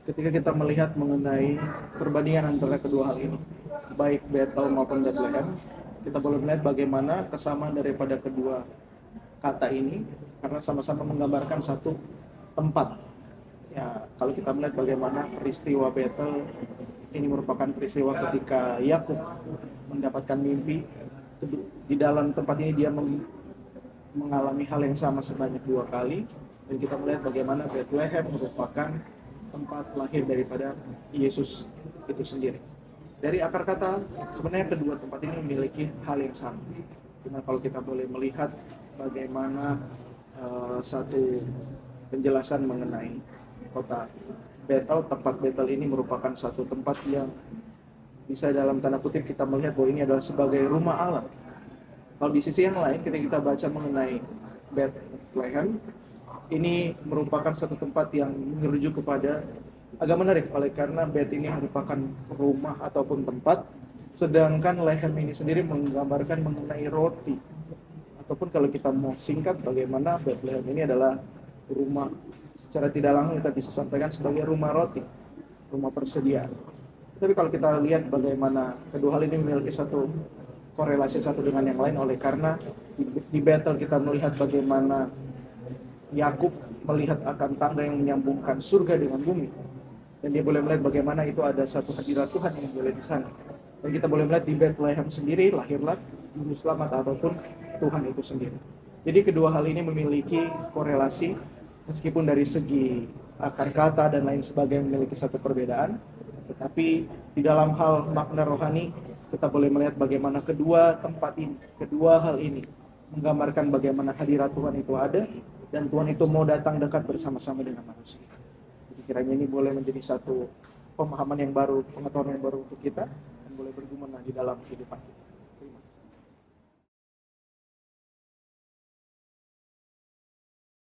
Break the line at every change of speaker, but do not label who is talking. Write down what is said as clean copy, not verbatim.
ketika kita melihat mengenai perbandingan antara kedua hal ini, baik Bethel maupun Bethlehem, kita boleh melihat bagaimana kesamaan daripada kedua kata ini, karena sama-sama menggambarkan satu tempat. Ya, kalau kita melihat bagaimana peristiwa Bethel ini merupakan peristiwa ketika Yakub mendapatkan mimpi, di dalam tempat ini dia mengalami hal yang sama sebanyak 2 kali, dan kita melihat bagaimana Bethlehem merupakan tempat lahir daripada Yesus itu sendiri. Dari akar kata, sebenarnya kedua tempat ini memiliki hal yang sama. Dimana kalau kita boleh melihat bagaimana satu penjelasan mengenai kota Bethel, tempat Bethel ini merupakan satu tempat yang bisa dalam tanda kutip kita melihat bahwa ini adalah sebagai rumah Allah. Kalau di sisi yang lain, ketika kita baca mengenai Bethlehem, ini merupakan satu tempat yang merujuk kepada, agak menarik, oleh karena Beth ini merupakan rumah ataupun tempat, sedangkan Lehem ini sendiri menggambarkan mengenai roti. Ataupun kalau kita mau singkat, bagaimana Bethlehem ini adalah rumah, secara tidak langsung kita bisa sampaikan sebagai rumah roti, rumah persediaan. Tapi kalau kita lihat bagaimana kedua hal ini memiliki satu korelasi satu dengan yang lain, oleh karena di Bethel kita melihat bagaimana Yakub melihat akan tangga yang menyambungkan surga dengan bumi, dan dia boleh melihat bagaimana itu ada satu hadirat Tuhan yang boleh di sana. Dan kita boleh melihat di Bethlehem sendiri lahirlah juru selamat ataupun Tuhan itu sendiri. Jadi kedua hal ini memiliki korelasi, meskipun dari segi akar kata dan lain sebagainya memiliki satu perbedaan, tetapi di dalam hal makna rohani kita boleh melihat bagaimana kedua tempat ini, kedua hal ini menggambarkan bagaimana hadirat Tuhan itu ada, dan Tuhan itu mau datang dekat bersama-sama dengan manusia. Jadi kiranya ini boleh menjadi satu pemahaman yang baru, pengetahuan yang baru untuk kita, dan boleh berguna di dalam kehidupan kita.